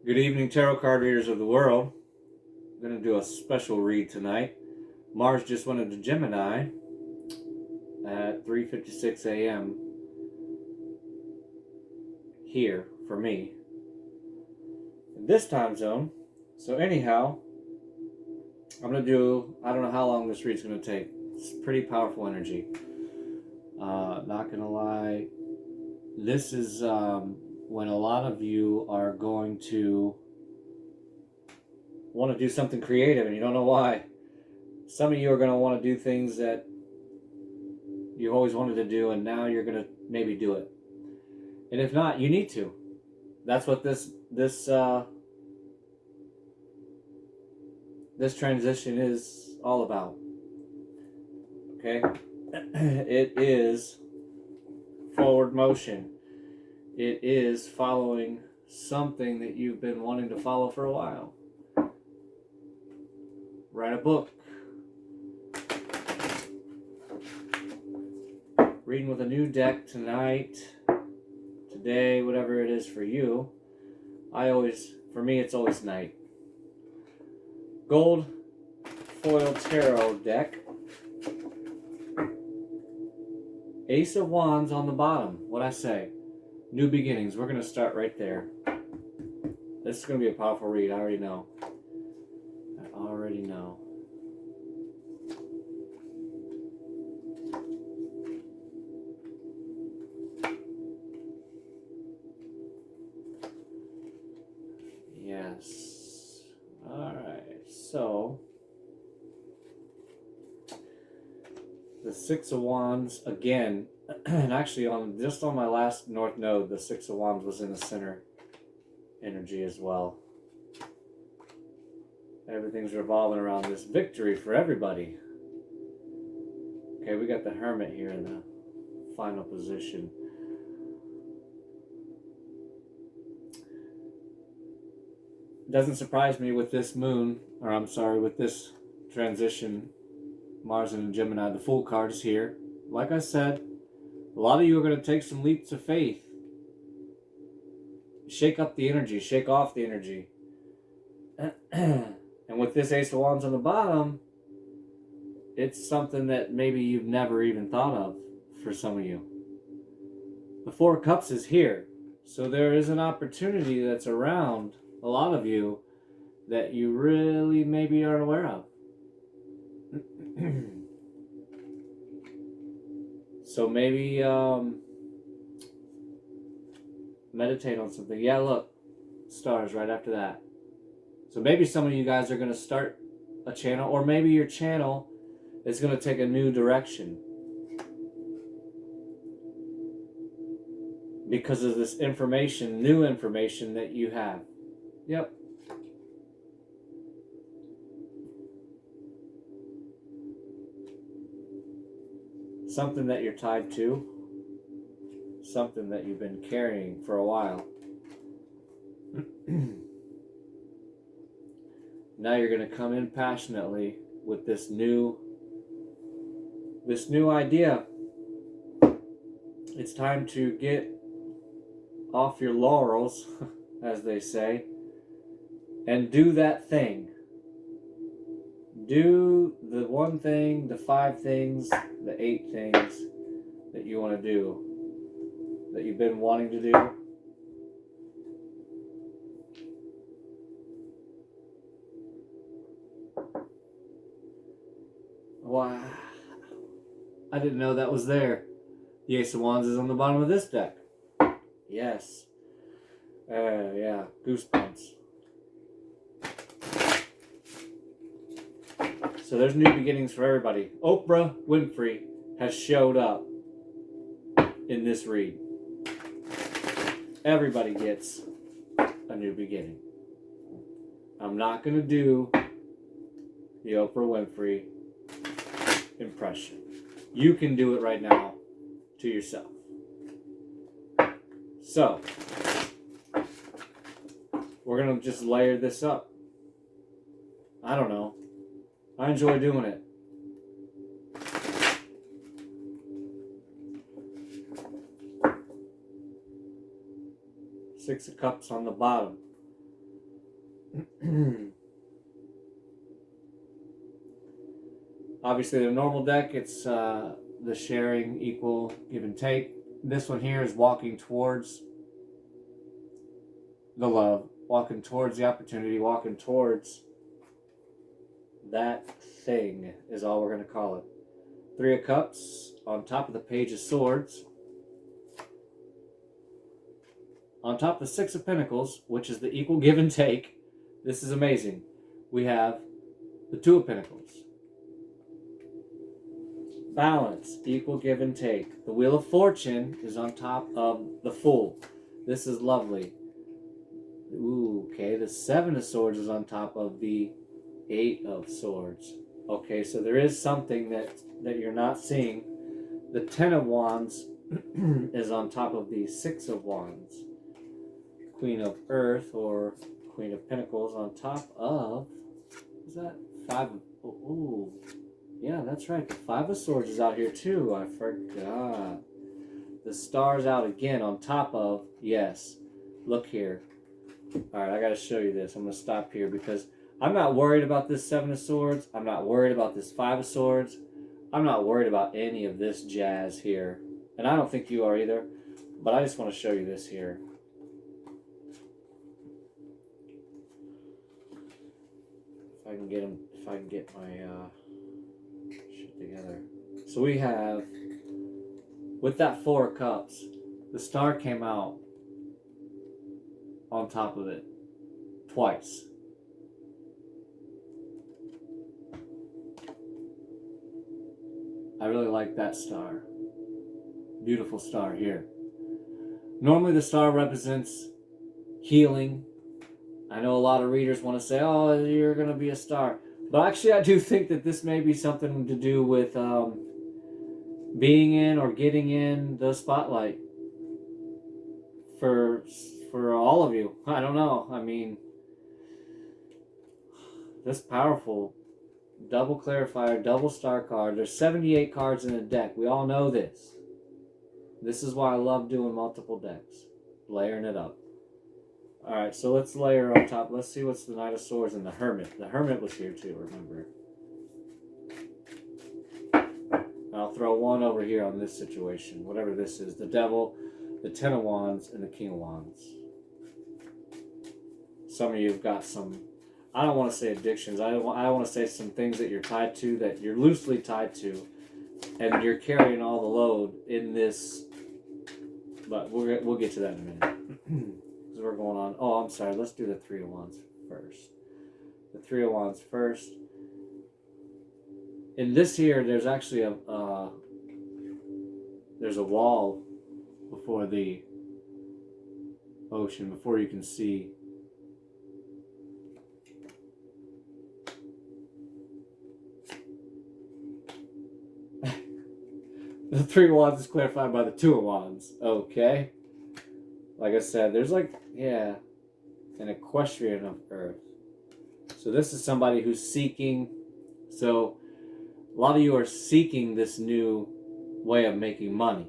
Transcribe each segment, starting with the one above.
Good evening, tarot card readers of the world. I'm going to do a special read tonight. Mars just went into Gemini at 3:56 a.m. here for me in this time zone. So anyhow, I'm going to do, I don't know how long this read's going to take. It's pretty powerful energy. Not going to lie. This is when a lot of you are going to want to do something creative and you don't know why. Some of you are going to want to do things that you always wanted to do, and now you're going to maybe do it. And if not, you need to. That's what this transition is all about. Okay? It is forward motion. It is following something that you've been wanting to follow for a while. Write a book. Reading with a new deck tonight, today, whatever it is for you. For me, it's always night. Gold foil tarot deck. Ace of Wands on the bottom. What'd I say? New beginnings. We're going to start right there. This is going to be a powerful read. I already know. Yes. Alright. So, the Six of Wands again. And actually, on my last North Node, the Six of Wands was in the center energy as well. Everything's revolving around this victory for everybody. Okay, we got the Hermit here in the final position. It doesn't surprise me with this with this transition, Mars and Gemini. The Fool card is here. Like I said, a lot of you are going to take some leaps of faith. Shake up the energy. Shake off the energy. And with this Ace of Wands on the bottom, it's something that maybe you've never even thought of for some of you. The Four of Cups is here. So there is an opportunity that's around a lot of you that you really maybe aren't aware of. So maybe meditate on something. Yeah, look, stars right after that. So maybe some of you guys are going to start a channel, or maybe your channel is going to take a new direction because of this information, new information that you have. Yep. Something that you're tied to. Something that you've been carrying for a while. Now you're going to come in passionately with this new idea. It's time to get off your laurels, as they say, and do that thing. Do the one thing, the 5 things, the 8 things that you want to do, that you've been wanting to do. Wow. I didn't know that was there. The Ace of Wands is on the bottom of this deck. Yes. Yeah, goosebumps. So there's new beginnings for everybody. Oprah Winfrey has showed up in this read. Everybody gets a new beginning. I'm not going to do the Oprah Winfrey impression. You can do it right now to yourself. So, we're going to just layer this up. I don't know. I enjoy doing it. Six of Cups on the bottom. Obviously, the normal deck, it's the sharing, equal, give and take. This one here is walking towards the love, walking towards the opportunity, walking towards that thing is all we're going to call it. Three of Cups on top of the Page of Swords. On top of the Six of Pentacles, which is the equal give and take. This is amazing. We have the Two of Pentacles. Balance, equal give and take. The Wheel of Fortune is on top of the Fool. This is lovely. Ooh, okay. The Seven of Swords is on top of the Eight of Swords. Okay, so there is something that you're not seeing. The Ten of Wands is on top of the Six of Wands. Queen of Earth or Queen of Pentacles on top of, is that Five of, ooh, yeah, that's right. The Five of Swords is out here too. I forgot. The Star's out again on top of, yes, look here. All right, I got to show you this. I'm going to stop here because I'm not worried about this Seven of Swords. I'm not worried about this Five of Swords. I'm not worried about any of this jazz here. And I don't think you are either. But I just want to show you this here. If I can get my shit together. So we have, with that Four of Cups, the Star came out on top of it twice. I really like that star. Beautiful star here. Normally the star represents healing. I know a lot of readers want to say, oh, you're going to be a star. But actually I do think that this may be something to do with being in or getting in the spotlight for all of you. I don't know. I mean, this powerful double clarifier, double star card. There's 78 cards in a deck. We all know this. This is why I love doing multiple decks. Layering it up. Alright, so let's layer on top. Let's see what's the Knight of Swords and the Hermit. The Hermit was here too, remember. I'll throw one over here on this situation. Whatever this is. The Devil, the Ten of Wands, and the King of Wands. Some of you have got some, I don't want to say addictions. I want to say some things that you're tied to, that you're loosely tied to, and you're carrying all the load in this. But we'll get to that in a minute. Because we're going on. Oh, I'm sorry. Let's do the Three of Wands first. The Three of Wands first. In this here, there's actually there's a wall before the ocean, before you can see. The Three of Wands is clarified by the Two of Wands. Okay. Like I said, there's like, yeah, an equestrian of Earth. So this is somebody who's seeking. So a lot of you are seeking this new way of making money.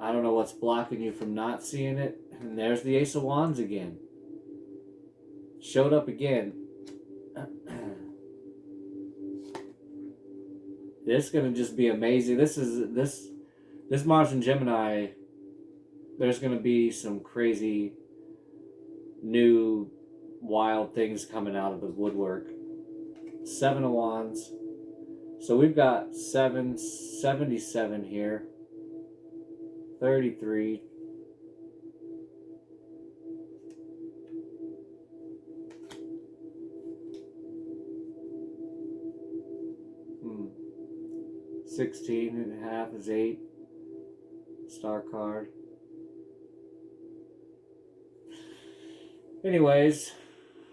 I don't know what's blocking you from not seeing it. And there's the Ace of Wands again. Showed up again. This is going to just be amazing. This Mars and Gemini, there's going to be some crazy new wild things coming out of the woodwork. Seven of Wands. So we've got 77 here. 33. Hmm. 16 and a half is 8. Star card. Anyways,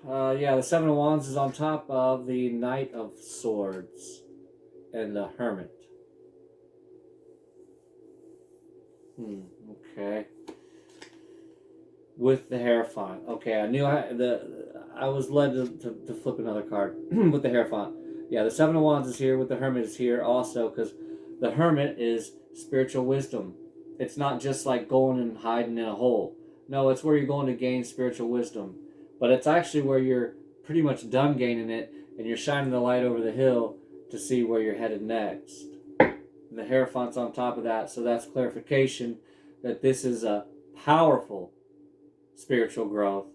yeah, the Seven of Wands is on top of the Knight of Swords and the Hermit. Okay. With the Hierophant. Okay, I knew I was led to flip another card with the Hierophant. Yeah, the Seven of Wands is here with the Hermit is here also, because the Hermit is spiritual wisdom. It's not just like going and hiding in a hole. No, it's where you're going to gain spiritual wisdom. But it's actually where you're pretty much done gaining it, and you're shining the light over the hill to see where you're headed next. And the Hierophant's on top of that, so that's clarification that this is a powerful spiritual growth.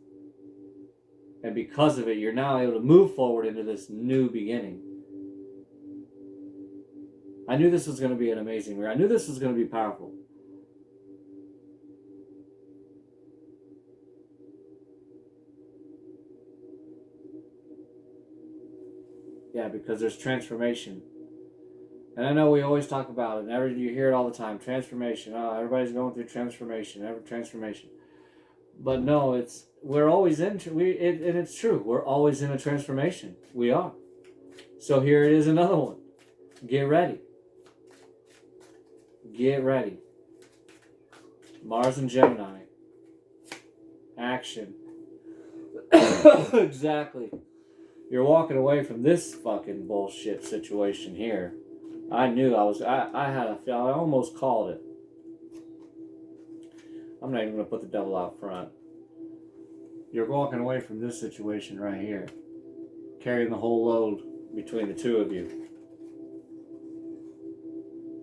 And because of it, you're now able to move forward into this new beginning. I knew this was going to be an amazing read. I knew this was going to be powerful. Yeah, because there's transformation. And I know we always talk about it, and you hear it all the time. Transformation. Oh, everybody's going through transformation. Transformation. But no, we're always in. And it's true. We're always in a transformation. We are. So here it is, another one. Get ready. Get ready. Mars and Gemini. Action. Exactly. You're walking away from this fucking bullshit situation here. I knew I almost called it. I'm not even going to put the devil out front. You're walking away from this situation right here. Carrying the whole load between the two of you.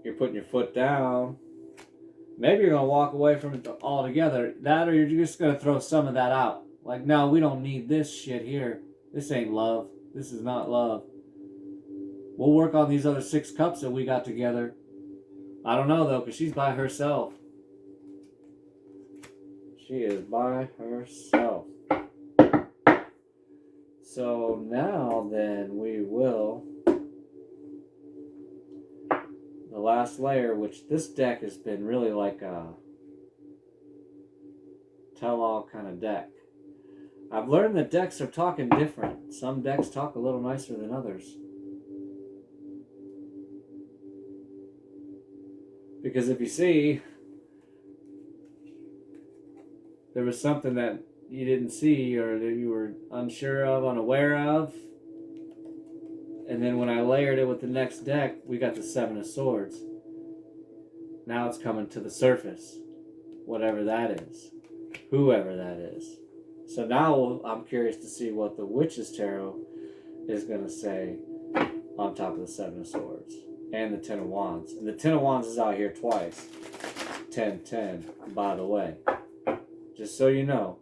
You're putting your foot down. Maybe you're going to walk away from it altogether. That, or you're just going to throw some of that out. Like, no, we don't need this shit here. This ain't love. This is not love. We'll work on these other 6 cups that we got together. I don't know, though, because she's by herself. She is by herself. So now, then, we will... The last layer, which this deck has been really like a tell-all kind of deck. I've learned that decks are talking different. Some decks talk a little nicer than others. Because if you see, there was something that you didn't see or that you were unsure of, unaware of. And then when I layered it with the next deck, we got the 7 of Swords. Now it's coming to the surface. Whatever that is. Whoever that is. So now I'm curious to see what the Witch's Tarot is going to say on top of the 7 of Swords. And the 10 of Wands. And the 10 of Wands is out here twice. 10-10, by the way. Just so you know.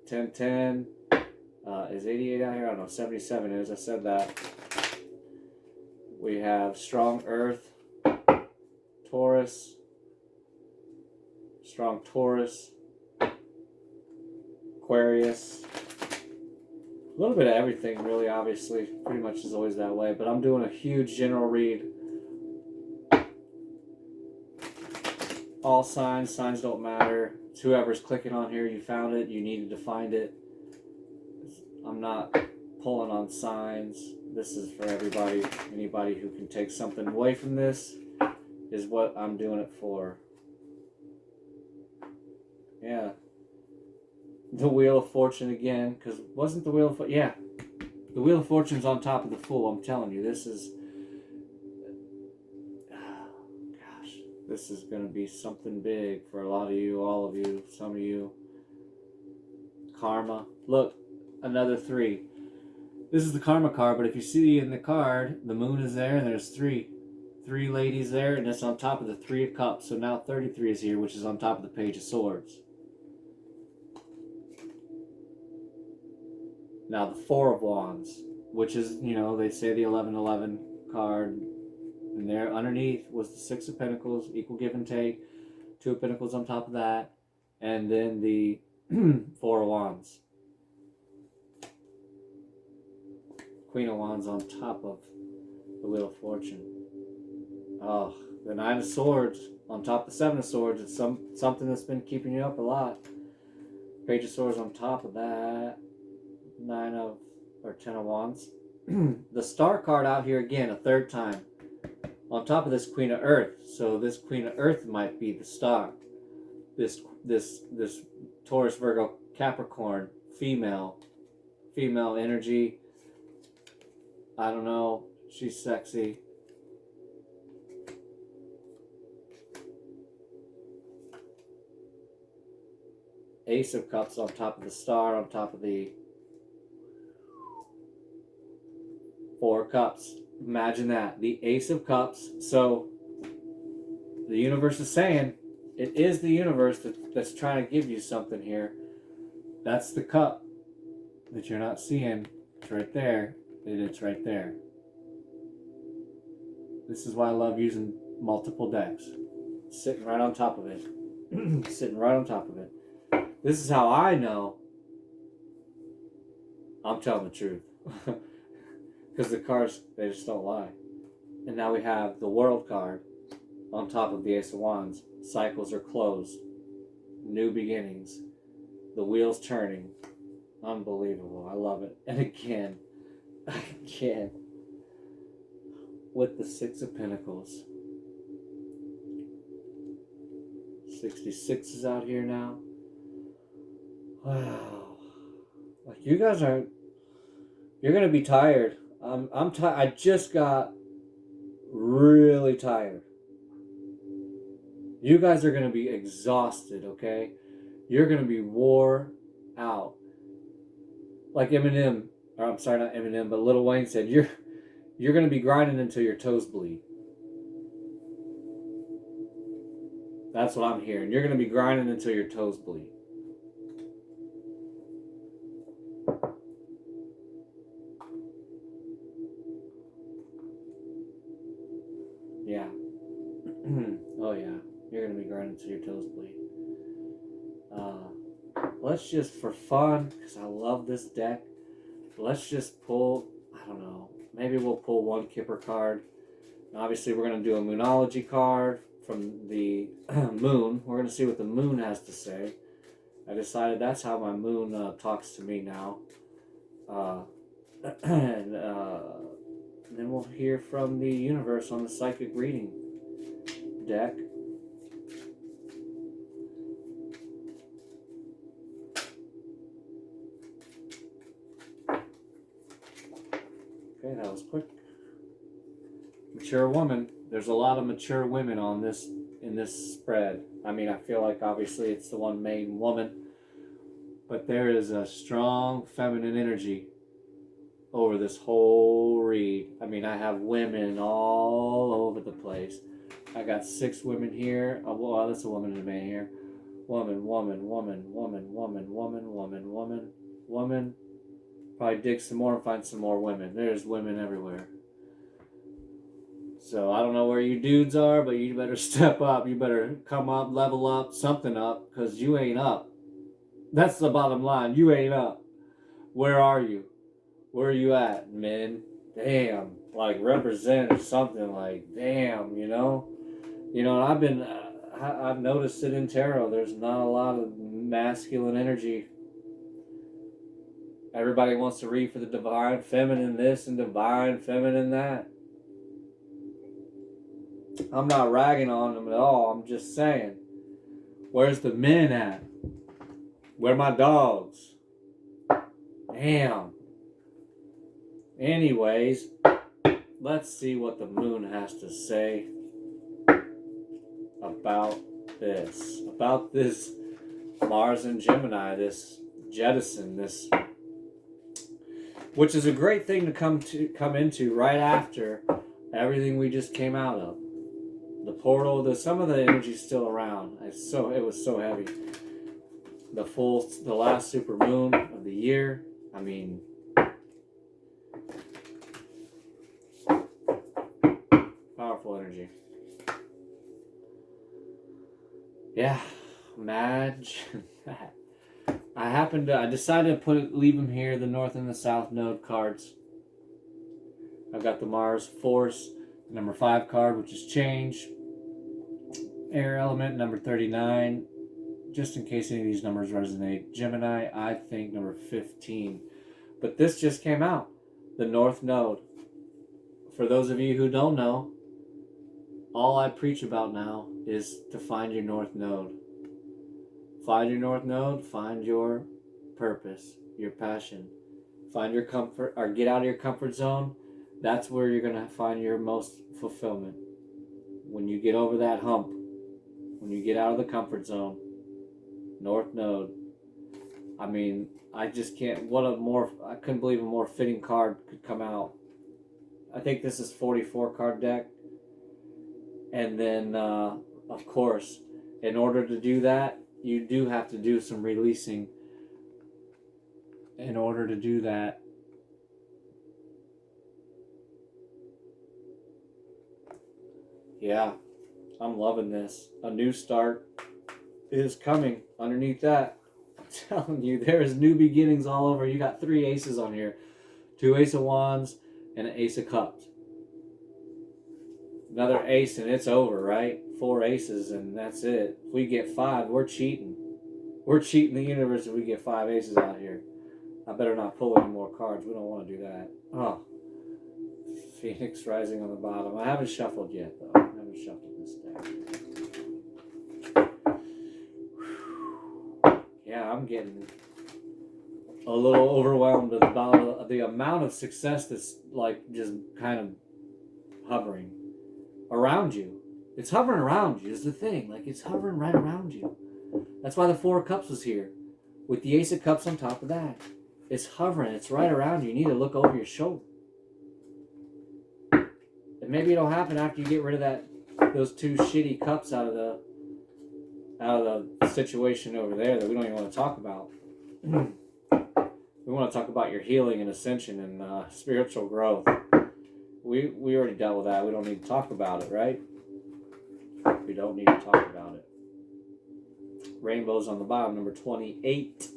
10-10. Is 88 out here? I don't know. 77 is. I said that. We have strong Earth. Taurus. Strong Taurus. Aquarius. A little bit of everything, really, obviously. Pretty much is always that way. But I'm doing a huge general read. All signs. Signs don't matter. It's whoever's clicking on here, you found it. You needed to find it. I'm not pulling on signs. This is for everybody. Anybody who can take something away from this is what I'm doing it for. Yeah. The Wheel of Fortune again, because wasn't the Wheel of Fortune? Yeah. The Wheel of Fortune's on top of the Fool. I'm telling you, this is... Gosh. This is going to be something big for a lot of you, all of you, some of you. Karma. Look. Another 3. This is the Karma card, but if you see in the card, the Moon is there, and there's 3 ladies there, and it's on top of the 3 of Cups. So now 33 is here, which is on top of the Page of Swords. Now the 4 of Wands, which is, you know, they say the 11-11 card, and there underneath was the 6 of Pentacles, equal give and take, 2 of Pentacles on top of that, and then the 4 of Wands. Queen of Wands on top of the Wheel of Fortune. Oh, the 9 of Swords on top of the 7 of Swords. It's something that's been keeping you up a lot. Page of Swords on top of that. 10 of Wands. The Star card out here again, a 3rd time. On top of this Queen of Earth. So this Queen of Earth might be the star. This Taurus, Virgo, Capricorn, female energy. I don't know. She's sexy. Ace of Cups on top of the star, on top of the Four of Cups. Imagine that. The Ace of Cups. So the universe is saying, it is the universe that's trying to give you something here. That's the cup that you're not seeing. It's right there. It's right there. This is why I love using multiple decks. Sitting right on top of it. Sitting right on top of it. This is how I know I'm telling the truth. Because the cards, they just don't lie. And now we have the World card on top of the Ace of Wands. Cycles are closed. New beginnings. The wheel's turning. Unbelievable. I love it. And again, with the Six of Pentacles. 66 is out here now. Wow. Like, you guys are, you're going to be tired. I'm tired. I just got really tired. You guys are going to be exhausted, okay? You're going to be wore out. Like Eminem, or I'm sorry, not Eminem, but Lil Wayne said, you're going to be grinding until your toes bleed. That's what I'm hearing. You're going to be grinding until your toes bleed. Yeah. Oh yeah. You're going to be grinding until your toes bleed. Let's just, for fun, because I love this deck, let's just pull, I don't know, maybe we'll pull one Kipper card. And obviously we're going to do a Moonology card from the moon. We're going to see what the moon has to say. I decided that's how my moon talks to me now. And then we'll hear from the universe on the psychic reading deck. Okay, that was quick. Mature woman. There's a lot of mature women on this, in this spread. I mean, I feel like obviously it's the one main woman, but there is a strong feminine energy over this whole read. I mean, I have women all over the place. I got 6 women here. Oh, well, that's a woman and a man here. Woman, woman, woman, woman, woman, woman, woman, woman, woman. Probably dig some more and find some more women. There's women everywhere. So I don't know where you dudes are, but you better step up. You better come up, level up, something up, because you ain't up. That's the bottom line. You ain't up. Where are you? Where are you at, men? Damn. Like, represent or something. Like, damn, you know? You know, I've noticed it in tarot. There's not a lot of masculine energy. Everybody wants to read for the divine feminine this and divine feminine that. I'm not ragging on them at all. I'm just saying, where's the men at? Where are my dogs? Damn. Anyways, let's see what the moon has to say about this. About this Mars and Gemini, this jettison, this, which is a great thing to come into right after everything we just came out of. The portal, some of the energy's still around. It was so heavy. The last super moon of the year. I mean, powerful energy. Yeah, imagine that. I decided to leave them here, the North and the South Node cards. I've got the Mars Force, number 5 card, which is change. Air element, number 39. Just in case any of these numbers resonate. Gemini, I think number 15. But this just came out. The North Node. For those of you who don't know, all I preach about now is to find your North Node. Find your North Node, find your purpose, your passion. Find your comfort, or get out of your comfort zone. That's where you're going to find your most fulfillment. When you get over that hump, when you get out of the comfort zone, North Node, I mean, I just can't. I couldn't believe a more fitting card could come out. I think this is 44 card deck. And then, of course, in order to do that, you do have to do some releasing. In order to do that, yeah, I'm loving this. A new start is coming underneath that. I'm telling you, there is new beginnings all over. You got 3 aces on here. 2 ace of wands and an ace of cups. Another ace and it's over, right? 4 aces and that's it. If we get 5, we're cheating. We're cheating the universe if we get 5 aces out here. I better not pull any more cards. We don't want to do that. Oh, Phoenix Rising on the bottom. I haven't shuffled yet, though. I haven't shuffled this deck. Yeah, I'm getting a little overwhelmed about the amount of success that's like just kind of hovering around you. It's hovering around you is the thing. Like, it's hovering right around you. That's why the 4 of Cups was here, with the Ace of Cups on top of that. It's hovering. It's right around you. You need to look over your shoulder. And maybe it'll happen after you get rid of those 2 shitty cups out of the situation over there that we don't even want to talk about. We want to talk about your healing and ascension and spiritual growth. We already dealt with that. We don't need to talk about it, right? We don't need to talk about it. Rainbows on the bottom, number 28.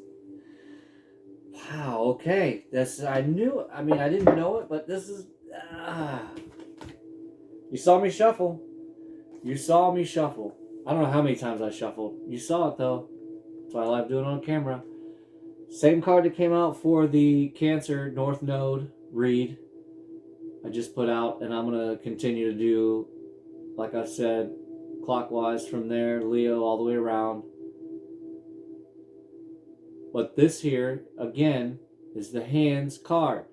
Wow, okay. I didn't know it, but this is... You saw me shuffle. You saw me shuffle. I don't know how many times I shuffled. You saw it, though. That's why I like doing it on camera. Same card that came out for the Cancer North Node read. I just put out, and I'm going to continue to do, like I said, clockwise from there, Leo, all the way around. But this here, again, is the Hands card,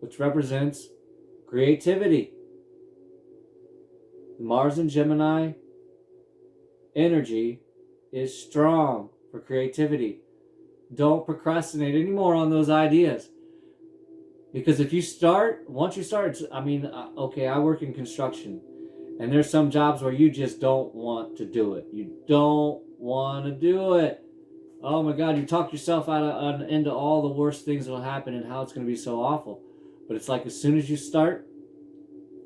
which represents creativity. Mars and Gemini energy is strong for creativity. Don't procrastinate anymore on those ideas. Because if you start, once you start, okay, I work in construction. And there's some jobs where you just don't want to do it. You don't want to do it. Oh my God, you talk yourself into all the worst things that will happen and how it's going to be so awful. But it's like as soon as you start,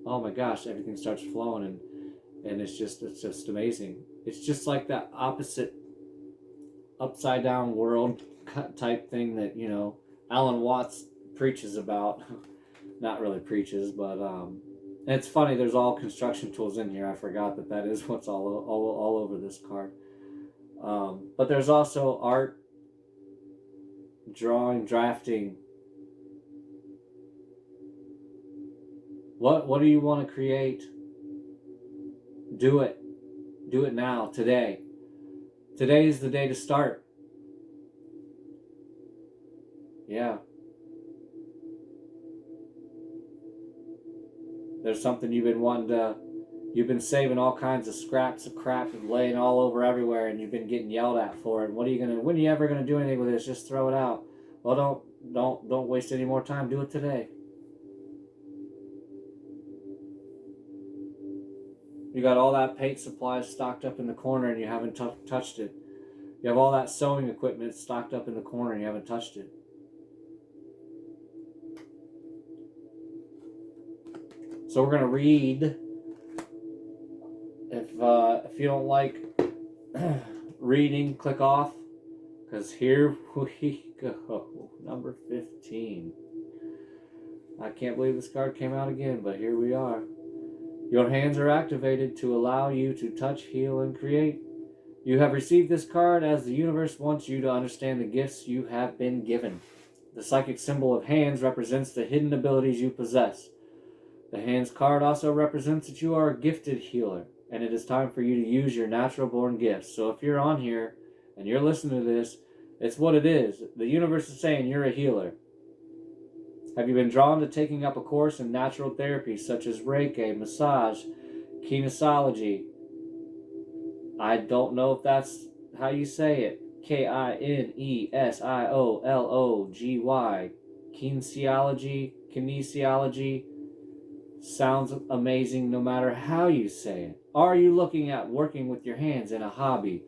oh my gosh, everything starts flowing and it's just amazing. It's just like that opposite upside down world type thing that, Alan Watts preaches about. Not really preaches, but and it's funny, there's all construction tools in here. I forgot that is what's all over this card. But there's also art, drawing, drafting. What do you want to create? Do it. Do it now, today. Today is the day to start. Yeah. There's something you've been saving all kinds of scraps of crap and laying all over everywhere, and you've been getting yelled at for it. When are you ever gonna do anything with this? Just throw it out. Well, don't waste any more time. Do it today. You got all that paint supplies stocked up in the corner and you haven't touched it. You have all that sewing equipment stocked up in the corner and you haven't touched it. So we're going to read. If you don't like reading, click off. Because here we go. Number 15. I can't believe this card came out again, but here we are. Your hands are activated to allow you to touch, heal, and create. You have received this card as the universe wants you to understand the gifts you have been given. The psychic symbol of hands represents the hidden abilities you possess. The hands card also represents that you are a gifted healer, and it is time for you to use your natural born gifts. So if you're on here and you're listening to this, it's what it is. The universe is saying you're a healer. Have you been drawn to taking up a course in natural therapies such as Reiki, massage, kinesiology? I don't know if that's how you say it, Kinesiology, kinesiology, sounds amazing no matter how you say it. Are you looking at working with your hands in a hobby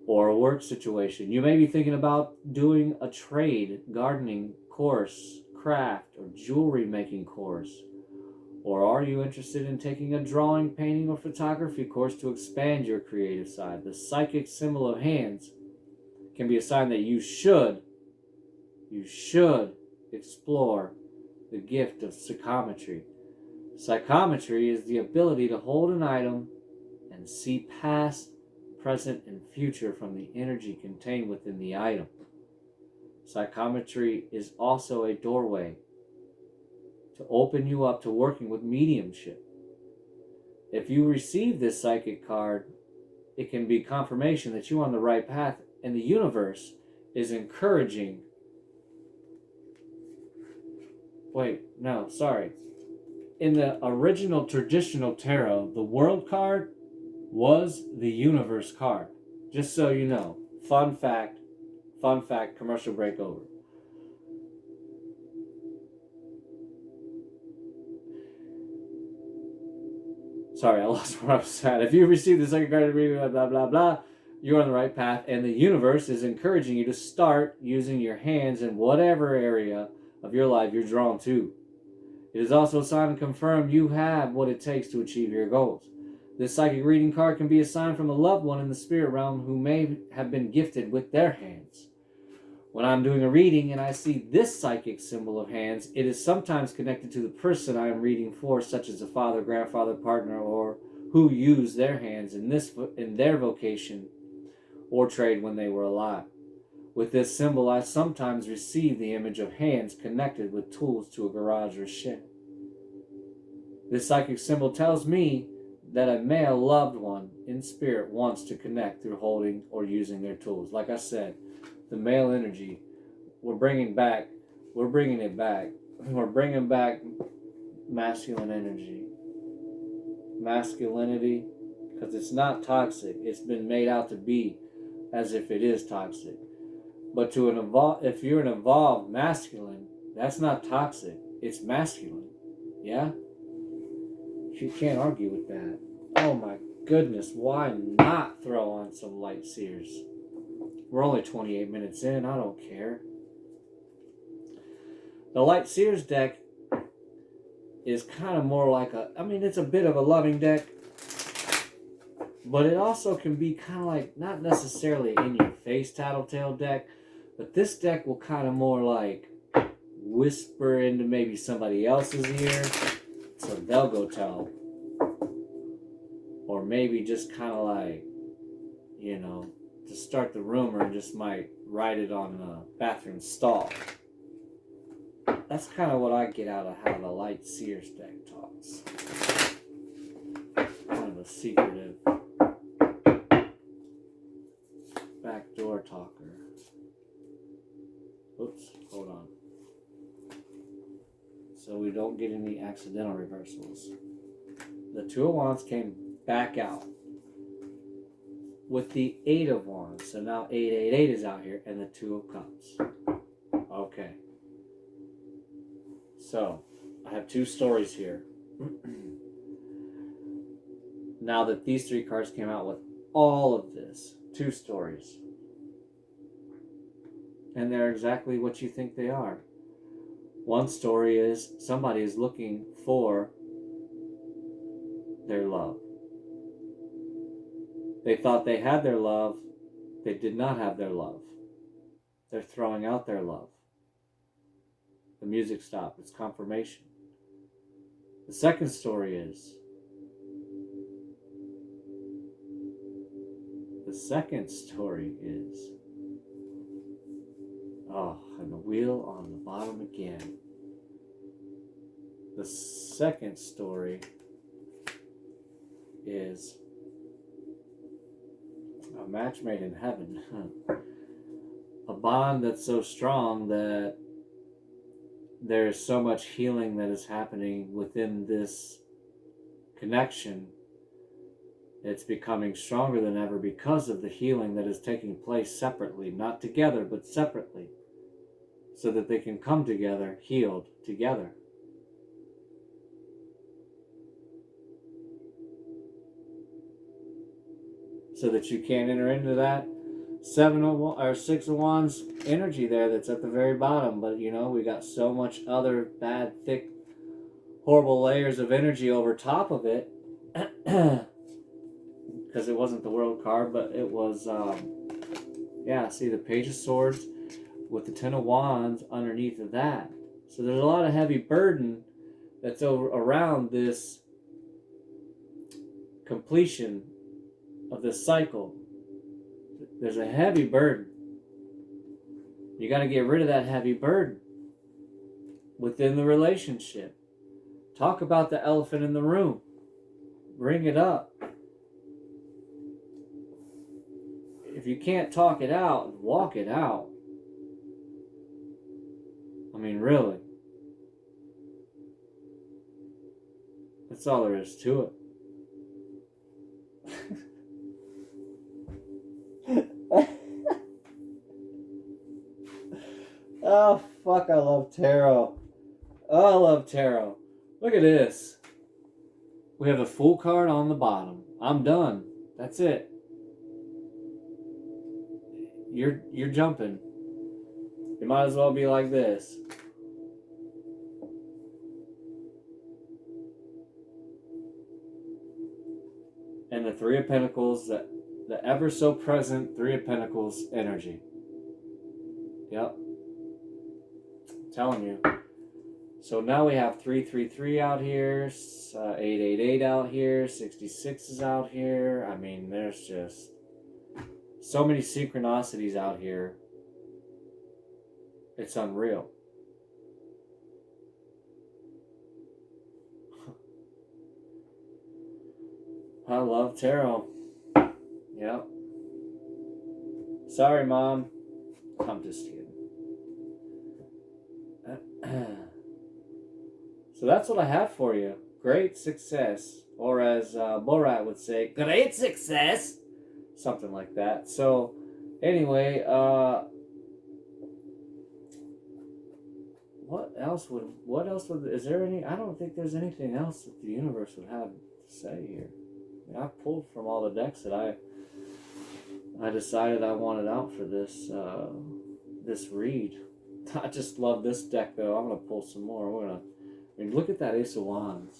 or a work situation? You may be thinking about doing a trade, gardening course, craft, or jewelry making course. Or are you interested in taking a drawing, painting, or photography course to expand your creative side? The psychic symbol of hands can be a sign that you should explore the gift of psychometry. Psychometry is the ability to hold an item and see past, present, and future from the energy contained within the item. Psychometry is also a doorway to open you up to working with mediumship. If you receive this psychic card, it can be confirmation that you're on the right path, and the universe is encouraging. In the original traditional tarot, the World card was the Universe card. Just so you know. Fun fact, commercial break over. Sorry, I lost where I was at. If you receive the second card reading, blah, blah, blah, you're on the right path, and the universe is encouraging you to start using your hands in whatever area of your life you're drawn to. It is also a sign to confirm you have what it takes to achieve your goals. This psychic reading card can be a sign from a loved one in the spirit realm who may have been gifted with their hands. When I'm doing a reading and I see this psychic symbol of hands, it is sometimes connected to the person I am reading for, such as a father, grandfather, partner, or who used their hands in their vocation or trade when they were alive. With this symbol, I sometimes receive the image of hands connected with tools to a garage or shed. This psychic symbol tells me that a male loved one in spirit wants to connect through holding or using their tools. Like I said, the male energy, we're bringing it back. We're bringing back masculine energy. Masculinity, because it's not toxic. It's been made out to be as if it is toxic. But if you're an evolved masculine, that's not toxic. It's masculine. Yeah? You can't argue with that. Oh my goodness, why not throw on some light seers? We're only 28 minutes in, I don't care. The Light Seers deck is kind of more like it's a bit of a loving deck, but it also can be kind of like, not necessarily in your face tattletale deck, but this deck will kind of more like whisper into maybe somebody else's ear, so they'll go tell. Or maybe just kind of like, to start the rumor and just might write it on a bathroom stall. That's kind of what I get out of how the Light Seers deck talks. Kind of a secretive backdoor talker. Oops, hold on. So we don't get any accidental reversals. The Two of Wands came back out with the Eight of Wands. So now 888 is out here, and the Two of Cups. Okay. So, I have two stories here. Now that these three cards came out with all of this, two stories. And they're exactly what you think they are. One story is somebody is looking for their love. They thought they had their love. They did not have their love. They're throwing out their love. The music stopped. It's confirmation. The second story is and the wheel on the bottom again. The second story is a match made in heaven. A bond that's so strong that there is so much healing that is happening within this connection It's becoming stronger than ever because of the healing that is taking place separately, not together, but separately, so that they can come together, healed together. So that you can't enter into that 6 of Wands energy there that's at the very bottom. But you know, we got so much other bad, thick, horrible layers of energy over top of it. Because it wasn't the World card, but it was, yeah, see the Page of Swords with the 10 of Wands underneath of that. So there's a lot of heavy burden that's around this completion of this cycle. There's a heavy burden. You got to get rid of that heavy burden within the relationship. Talk about the elephant in the room. Bring it up. If you can't talk it out, walk it out. I mean, really. That's all there is to it. Oh, fuck, I love tarot. Oh, I love tarot. Look at this. We have the Fool card on the bottom. I'm done. That's it. You're jumping. You might as well be like this. And the Three of Pentacles, the ever so present Three of Pentacles energy. Yep. I'm telling you. So now we have 333 out here, 888 out here, 66 is out here. I mean, there's just so many synchronicities out here. It's unreal. I love tarot. Yep. Sorry, Mom. I'm just kidding. So that's what I have for you. Great success. Or as Borat would say, great success. Something like that. So, anyway, what else would, is there any, I don't think there's anything else that the universe would have to say here. I mean, I pulled from all the decks that I decided I wanted out for this, this read. I just love this deck, though. I'm going to pull some more. I mean, look at that Ace of Wands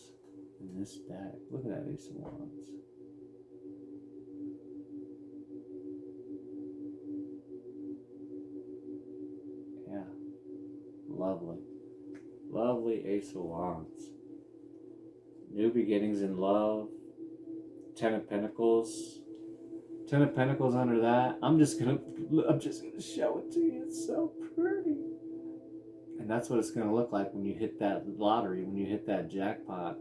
in this deck. Look at that Ace of Wands. Yeah. Lovely. Lovely Ace of Wands. New beginnings in love. 10 of Pentacles. 10 of Pentacles under that. I'm just gonna show it to you. It's so pretty. And that's what it's gonna look like when you hit that lottery, when you hit that jackpot.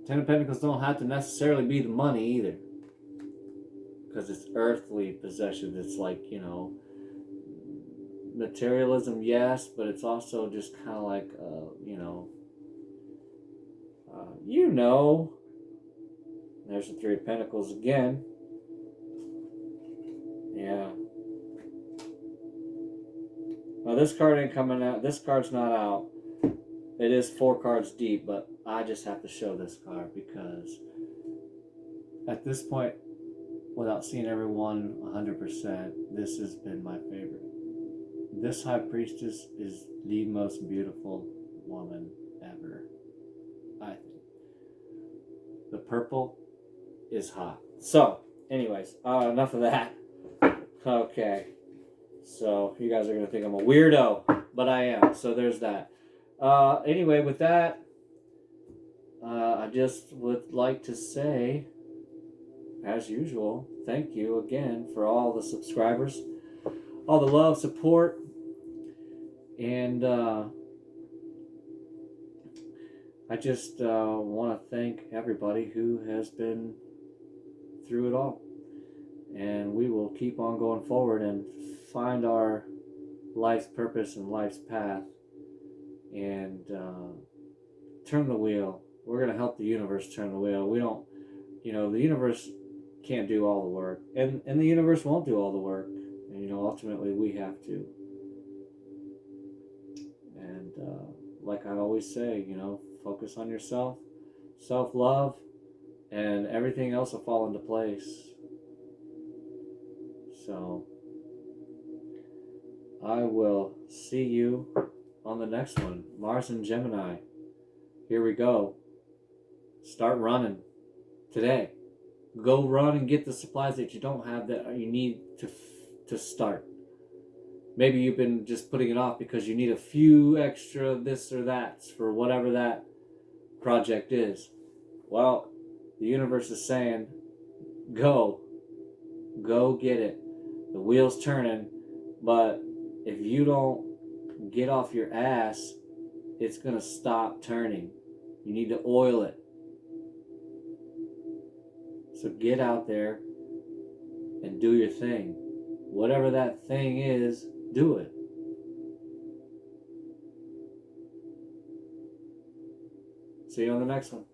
10 of Pentacles don't have to necessarily be the money either. Because it's earthly possession. It's like, you know, materialism, yes, but it's also just kind of like, you know, there's the Three of Pentacles again. Yeah. Well, this card ain't coming out. This card's not out. It is 4 cards deep, but I just have to show this card because at this point, without seeing everyone 100%, this has been my favorite. This High Priestess is the most beautiful woman ever, I think. The purple is hot. So, anyways, enough of that. Okay. So, you guys are going to think I'm a weirdo, but I am. So, there's that. Anyway, with that, I just would like to say, as usual, thank you again for all the subscribers, all the love, support, and I just want to thank everybody who has been through it all. And we will keep on going forward and find our life's purpose and life's path and turn the wheel. We're going to help the universe turn the wheel. you know, the universe can't do all the work, and the universe won't do all the work. And, you know, ultimately we have to. And like I always say, you know, focus on yourself, self-love, and everything else will fall into place. So I will see you on the next one. Mars and Gemini. Here we go. Start running today. Go run and get the supplies that you don't have that you need to start. Maybe you've been just putting it off because you need a few extra this or that for whatever that project is. Well, the universe is saying, go get it. The wheel's turning, but if you don't get off your ass, it's gonna stop turning. You need to oil it. So get out there and do your thing. Whatever that thing is, do it. See you on the next one.